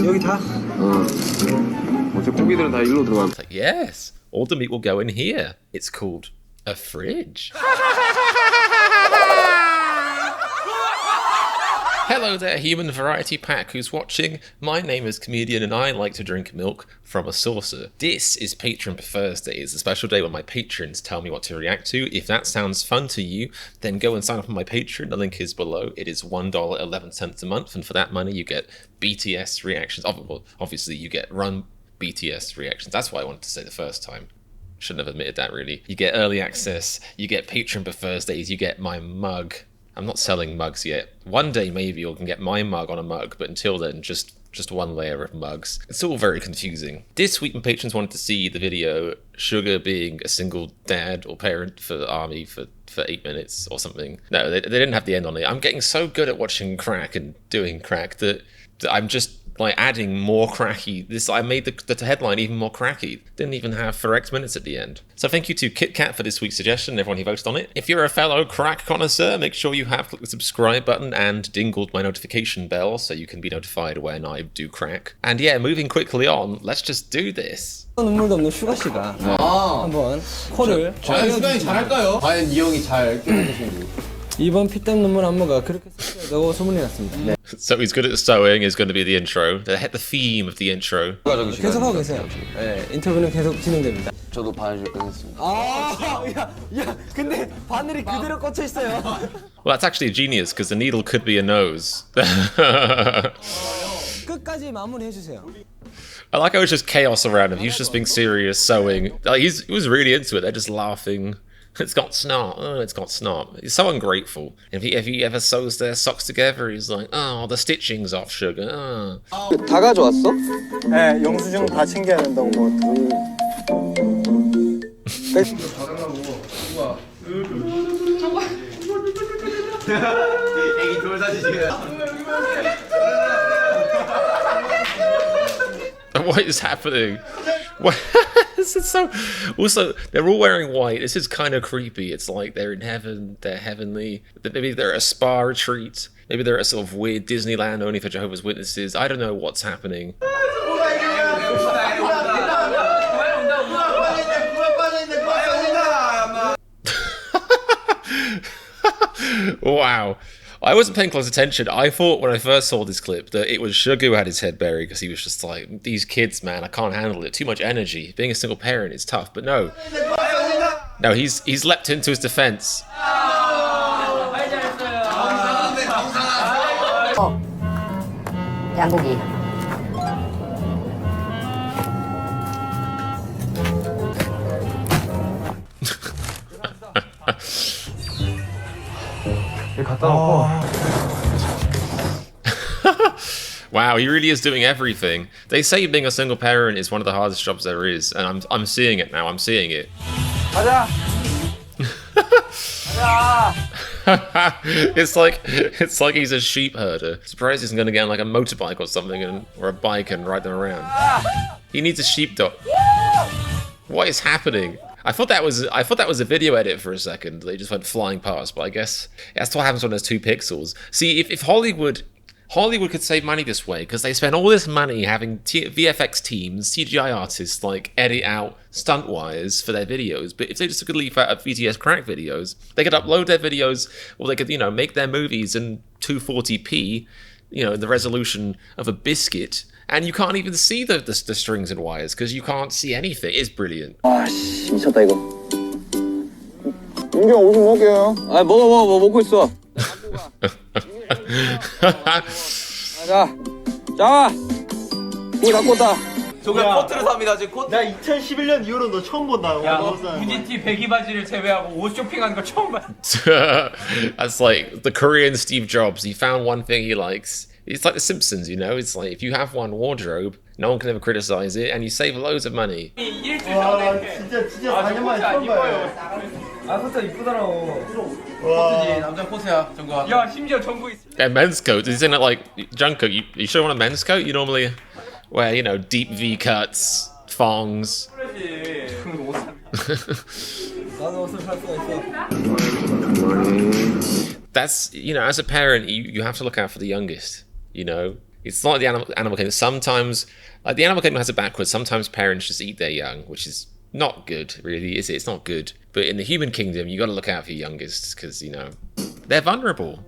여기 다? 어째 고기들은 다 일로 들어가. Like, yes, all the meat will go in here. It's called a fridge. Hello there, human variety pack who's watching. My name is Comedian and I like to drink milk from a saucer. This is Patron Thursdays, a special day when my patrons tell me what to react to. If that sounds fun to you, then go and sign up on my Patreon. The link is below. It is $1.11 a month, and for that money you get BTS reactions. Obviously you get run BTS reactions. That's what I wanted to say the first time. Shouldn't have admitted that really. You get early access, you get Patron Thursdays, you get my mug. I'm not selling mugs yet. One day maybe you can get my mug on a mug, but until then, just one layer of mugs. It's all very confusing. This week my patrons wanted to see the video Sugar being a single dad or parent for the army for 8 minutes or something. No, they didn't have the end on it. I'm getting so good at watching crack and doing crack that I'm just like adding more cracky. I made the headline even more cracky. Didn't even have 4x minutes at the end. So thank you to KitKat for this week's suggestion, everyone who voted on it. If you're a fellow crack connoisseur, make sure you have clicked the subscribe button and dingled my notification bell so you can be notified when I do crack. And yeah, moving quickly on, let's just do this. 눈물도 없는 슈가 씨가 한번 코를 수강이 잘할까요? 과연 이 형이 잘 끼워주신지. 이번 피땀 눈물 안무가 그렇게 섹시하다고 소문이 났습니다. 네. So he's good at sewing is going to be the intro. The theme of the intro. 계속 하고 계세요. 네, 인터뷰는 계속 진행됩니다. 저도 바느질 끝냈습니다. 야, 근데 바늘이 그대로 꽂혀 있어요. Well, that's actually a genius because the needle could be a nose. 끝까지 마무리해 주세요. I like how it's just chaos around him. He's just being serious, sewing. Like he was really into it. They're just laughing. It's got snot. Oh, it's got snot. He's so ungrateful. If he ever sews their socks together, he's like, oh, the stitching's off, Sugar. Oh. 다 가져왔어? 네, 영수증 다 챙겨야 된다고 뭐. 애기 돌 사주시면. What is happening? What? This is so. Also, they're all wearing white. This is kind of creepy. It's like they're in heaven. They're heavenly. Maybe they're at a spa retreat. Maybe they're at a sort of weird Disneyland only for Jehovah's Witnesses. I don't know what's happening. Wow. I wasn't paying close attention. I thought when I first saw this clip that it was Sugar who had his head buried because he was just like, these kids, man, I can't handle it. Too much energy. Being a single parent is tough. But no. No, he's leapt into his defense. 양고기. Wow, he really is doing everything. They say being a single parent is one of the hardest jobs there is, and I'm seeing it now. I'm seeing it. It's like he's a sheep herder. Surprised he isn't going to get on like a motorbike or something or a bike and ride them around. He needs a sheepdog. What is happening? I thought that was a video edit for a second. They just went flying past, but I guess that's what happens when there's 2 pixels. See, if Hollywood could save money this way, because they spend all this money having VFX teams, CGI artists like edit out stunt wires for their videos. But if they just could leave out VTS crack videos, they could upload their videos, or they could, you know, make their movies in 240p, you know, the resolution of a biscuit. And you can't even see the strings and wires because you can't see anything. It's brilliant. 씨, 미쳤다 이거. 윤경 오줌 먹게요. 먹어 먹고 있어. 자, 이거 갖고 왔다. 저거 코트를 삽니다 지금 코트. 나 2011년 이후로 너 처음 본다. 야, 무지티 배기 바지를 제외하고 옷 쇼핑하는 거 처음 봐. That's like the Korean Steve Jobs. He found one thing he likes. It's like The Simpsons, you know? It's like if you have one wardrobe, no one can ever criticize it, and you save loads of money. 일주일 전에 진짜 4년 만에 처음 봐요. 아, 코트 이쁘더라고. 코트지, 남자 코트야, 정국아. 야, 심지어 정국 있어. And men's coats. Isn't it like, Jungkook, you sure want a men's coat? You normally wear, you know, deep V cuts, thongs. 나도 옷을 살 수가 있어. That's, you know, as a parent, you have to look out for the youngest, you know? It's not like the animal kingdom. Sometimes, like the animal kingdom has it backwards. Sometimes parents just eat their young, which is not good, really, is it? It's not good. But in the human kingdom, you got to look out for your youngest because, you know, they're vulnerable.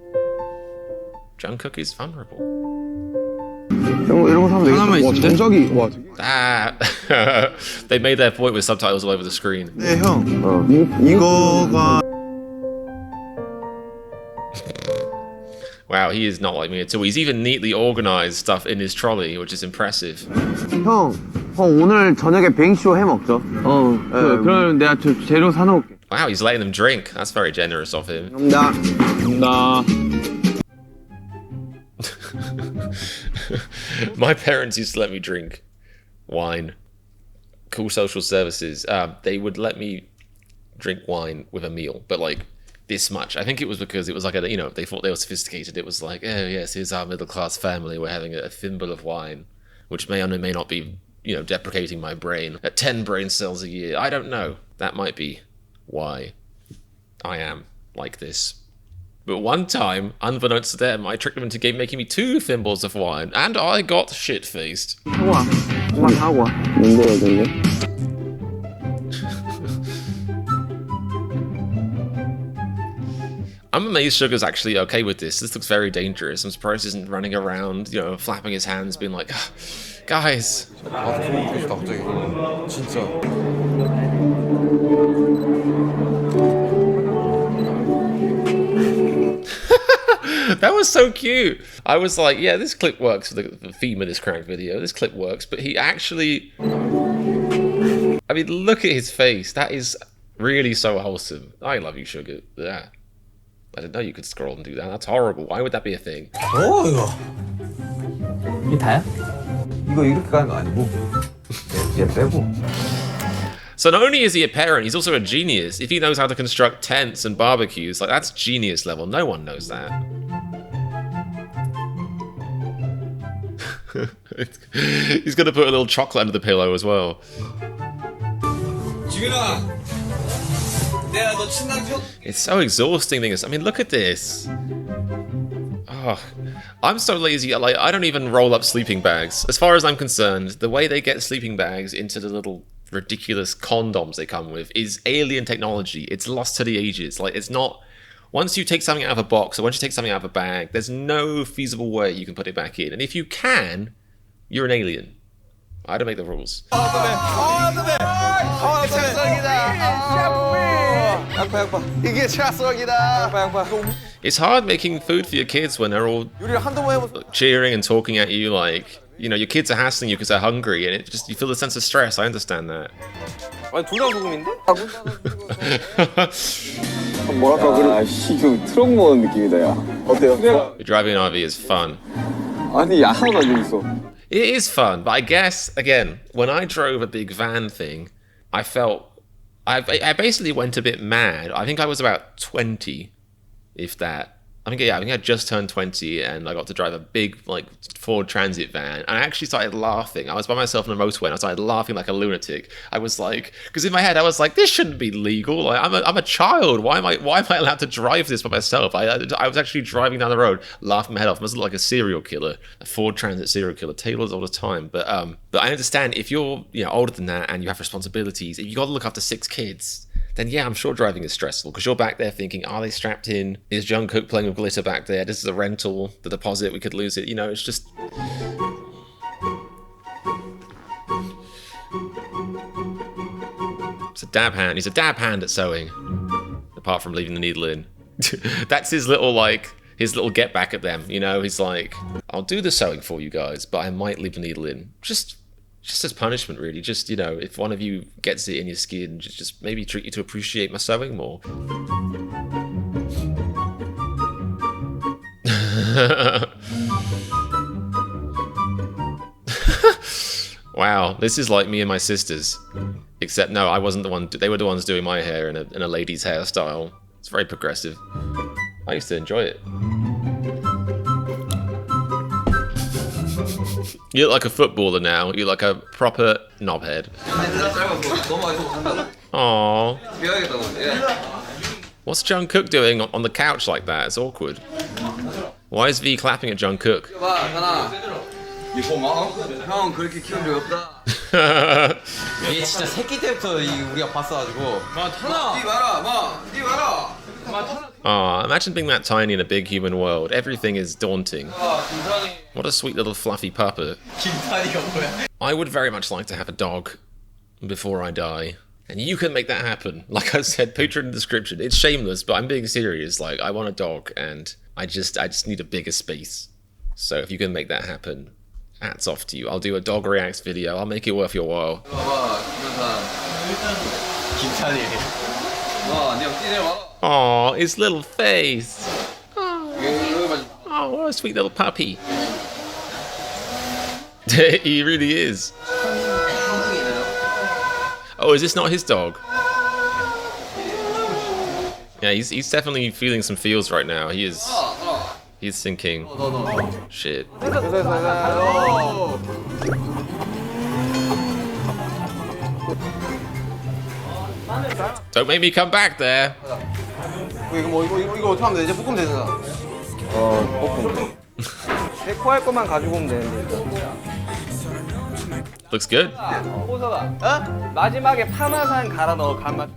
Jungkook is vulnerable. 이런 거 사면 되겠다. 와, 정적이 와. Ah, they made their point with subtitles all over the screen. 네, 형. 이거가 Wow, he is not like me at all. He's even neatly organized stuff in his trolley, which is impressive. 형 오늘 저녁에 뱅쇼 해 먹죠. 그럼 내가 재료 사놓을게. Wow, he's letting them drink. That's very generous of him. 감사합니다. My parents used to let me drink wine. Cool social services. They would let me drink wine with a meal, but like this much. I think it was because it was like a, you know, they thought they were sophisticated. It was like, oh yes, here's our middle class family. We're having a thimble of wine, which may or may not be, you know, deprecating my brain at 10 brain cells a year. I don't know. That might be why I am like this. But one time, unbeknownst to them, I tricked them into making me 2 thimbles of wine, and I got shit-faced. 사과 사과. 뭔데? I'm amazed Sugar's actually okay with this. This looks very dangerous. I'm surprised he isn't running around, you know, flapping his hands, being like, oh, guys. 갑자기 진짜. That was so cute. I was like, yeah, this clip works for the theme of this crank video. This clip works, but he actually... I mean, look at his face. That is really so wholesome. I love you, Sugar. Yeah. I didn't know you could scroll and do that. That's horrible. Why would that be a thing? 이거 이게 다야? 이거 이렇게 가는 거 아니고 얘 빼고. So not only is he a parent, he's also a genius. If he knows how to construct tents and barbecues, like that's genius level. No one knows that. He's gonna put a little chocolate under the pillow as well. It's so exhausting. I mean, look at this. Oh, I'm so lazy. Like, I don't even roll up sleeping bags. As far as I'm concerned, the way they get sleeping bags into the little ridiculous condoms they come with is alien technology. It's lost to the ages. Like, it's not... Once you take something out of a box or once you take something out of a bag, there's no feasible way you can put it back in. And if you can, you're an alien. I don't make the rules. It's hard making food for your kids when they're all cheering and talking at you like, you know, your kids are hassling you because they're hungry and it just, you feel a sense of stress. I understand that. 둘다 소금인데? 뭐랄까 그래 이거 트럭 모는 느낌이다 야. 어때요? Driving an RV is fun. 아니 야하가 있어. It is fun, but I guess, again, when I drove a big van thing, I felt... I basically went a bit mad. I think I was about 20, if that. I think I just turned 20 and I got to drive a big, like, Ford Transit van. And I actually started laughing. I was by myself on the motorway and I started laughing like a lunatic. I was like... Because in my head, I was like, this shouldn't be legal. Like, I'm a child. Why am I allowed to drive this by myself? I was actually driving down the road, laughing my head off. I must look like a serial killer. A Ford Transit serial killer. Taylor's all the time. But I understand if you're, you know, older than that and you have responsibilities, if you got to look after 6 kids... then yeah, I'm sure driving is stressful because you're back there thinking, are they strapped in? Is Jungkook playing with glitter back there? This is a rental, the deposit, we could lose it. You know, it's just... It's a dab hand. He's a dab hand at sewing. Apart from leaving the needle in. That's his little, like, his little get back at them, you know? He's like, I'll do the sewing for you guys, but I might leave the needle in. Just as punishment, really. Just, you know, if one of you gets it in your skin, just maybe treat you to appreciate my sewing more. Wow, this is like me and my sisters. Except, no, I wasn't the one. They were the ones doing my hair in a lady's hairstyle. It's very progressive. I used to enjoy it. You look like a footballer now. You're like a proper knobhead. Aww. What's Jungkook doing on the couch like that? It's awkward. Why is V clapping at Jungkook? 이거 뭐? 형 그렇게 키운 적 없다. 얘 진짜 새끼 때부터 우리가 봤어가지고. 뛰 마라. Aw, imagine being that tiny in a big human world. Everything is daunting. What a sweet little fluffy puppet. I would very much like to have a dog before I die. And you can make that happen. Like I said, picture in the description. It's shameless, but I'm being serious. Like, I want a dog, and I just need a bigger space. So if you can make that happen, hats off to you. I'll do a dog reacts video. I'll make it worth your while. Aw, his little face. Oh, what a sweet little puppy. He really is. Oh, is this not his dog? Yeah, he's definitely feeling some feels right now. He's thinking, shit. Don't make me come back there. 이거 어떻게 하면 돼? 이제 볶으면 되잖아. 볶으면 돼. 데코할 것만 가지고 오면 되는데 일단. Looks good. 호서가 마지막에 파마산 갈아 넣어 간맛.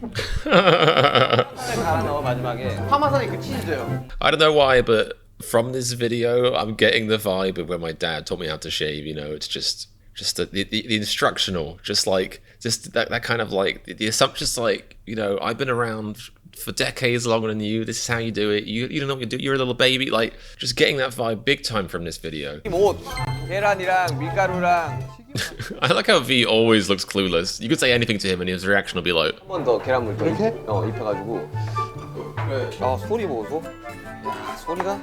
갈아 넣어 마지막에. 파마산이 그 치즈예요. I don't know why, but from this video, I'm getting the vibe of when my dad taught me how to shave. You know, it's just the instructional, just that kind of like the assumptions, like, you know, I've been around for decades longer than you. This is how you do it. You don't know what you do. You're a little baby. Like, just getting that vibe big time from this video. 옷, 계란이랑 밀가루랑 I like how V always looks clueless. You could say anything to him and his reaction will be like, 한 번 더 계란물 더 입혀가지고. 아 소리 보소. 야 소리가.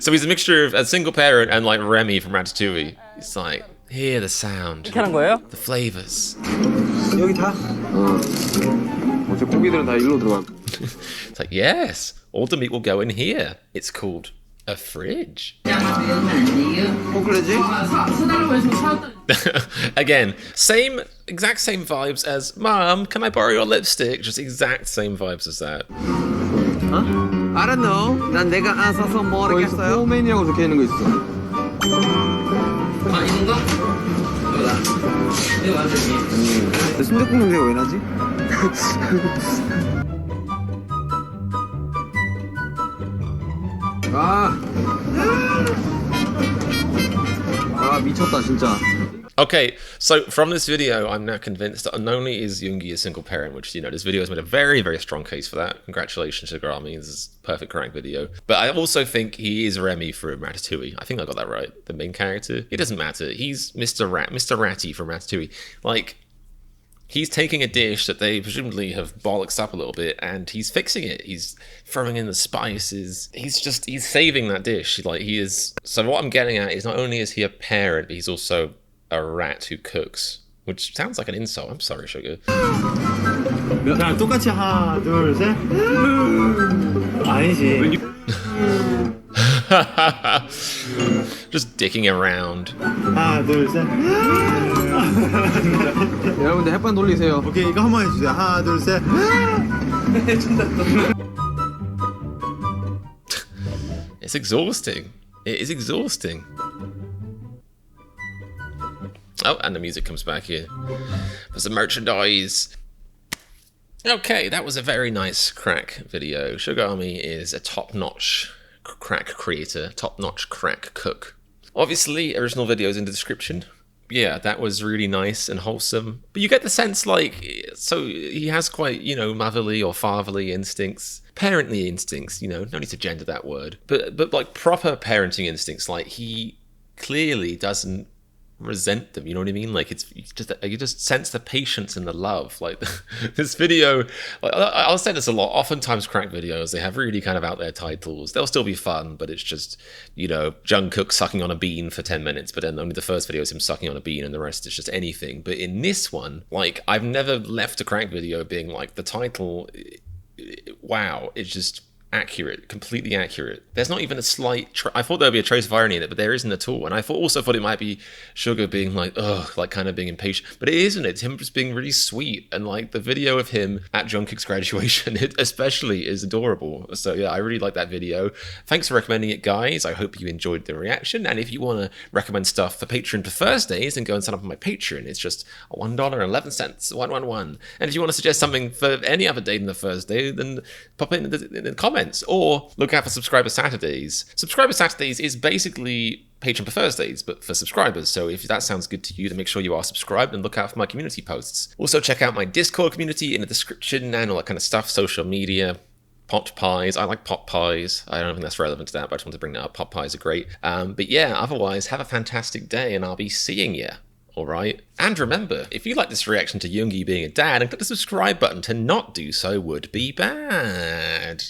so he's a mixture of a single parent and like Remy from Ratatouille. It's like, hear the sound, 하는 거예요? the flavors. 여기 다. 어제 고기들은 다 일로 들어가. It's like, yes, all the meat will go in here. It's called a fridge. Again, exact same vibes as Mom, can I borrow your lipstick? Just exact same vibes as that. I don't know. 난 내가 안 사서 모르겠어요. 포맨이라고 적혀 있는 거 있어. 내 순댓국 냄새가 왜 나지? 미쳤다 진짜. Okay, so from this video, I'm now convinced that not only is Yoongi a single parent, which, you know, this video has made a very, very strong case for that. Congratulations to Grammy, this is a perfect crank video. But I also think he is Remy from Ratatouille. I think I got that right. The main character. It doesn't matter. He's Mr. Ratty from Ratatouille. Like, he's taking a dish that they presumably have bollocksed up a little bit, and he's fixing it. He's throwing in the spices. He's saving that dish. Like, he is. So what I'm getting at is not only is he a parent, but he's also a rat who cooks, which sounds like an insult. I'm sorry, Sugar. 자, 똑같이 하나, 둘, 셋. 아니지. Just dicking around. 하나, 둘, 셋. 여러분들 햇반 돌리세요. 오케이, 이거 한 번 해주세요. 하나, 둘, 셋. It's exhausting. It is exhausting. Oh, and the music comes back here for some merchandise. Okay, that was a very nice crack video. Sugar Army is a top-notch crack creator, top-notch crack cook. Obviously, original videos in the description. Yeah, that was really nice and wholesome. But you get the sense, like, so he has quite, you know, motherly or fatherly instincts. Parently instincts, you know, no need to gender that word. But like, proper parenting instincts, like, he clearly doesn't resent them, you know what I mean? Like, it's just, you just sense the patience and the love. Like, this video, I'll say this a lot, oftentimes crack videos, they have really kind of out there titles. They'll still be fun, but it's just, you know, Jungkook sucking on a bean for 10 minutes, but then only the first video is him sucking on a bean and the rest is just anything. But in this one, like, I've never left a crack video being like, the title, wow, it's just accurate, completely accurate. There's not even a slight. I thought there'd be a trace of irony in it, but there isn't at all. And I also thought it might be Sugar being like, ugh, like kind of being impatient, but it isn't. It's him just being really sweet. And like the video of him at Jungkook's graduation, it especially is adorable. So yeah, I really like that video. Thanks for recommending it, guys. I hope you enjoyed the reaction. And if you want to recommend stuff for Patreon for Thursdays, then go and sign up on my Patreon. It's just $1.11, 111. And if you want to suggest something for any other day than the Thursday, then pop it in the comments. Or look out for Subscriber Saturdays. Subscriber Saturdays is basically Patreon for Thursdays, but for subscribers. So if that sounds good to you, then make sure you are subscribed and look out for my community posts. Also check out my Discord community in the description and all that kind of stuff, social media. Pot pies. I like pot pies. I don't think that's relevant to that, but I just want to bring that up. Pot pies are great. But yeah, otherwise, have a fantastic day and I'll be seeing you. Alright? And remember, if you like this reaction to Yoongi being a dad, and click the subscribe button, to not do so would be bad.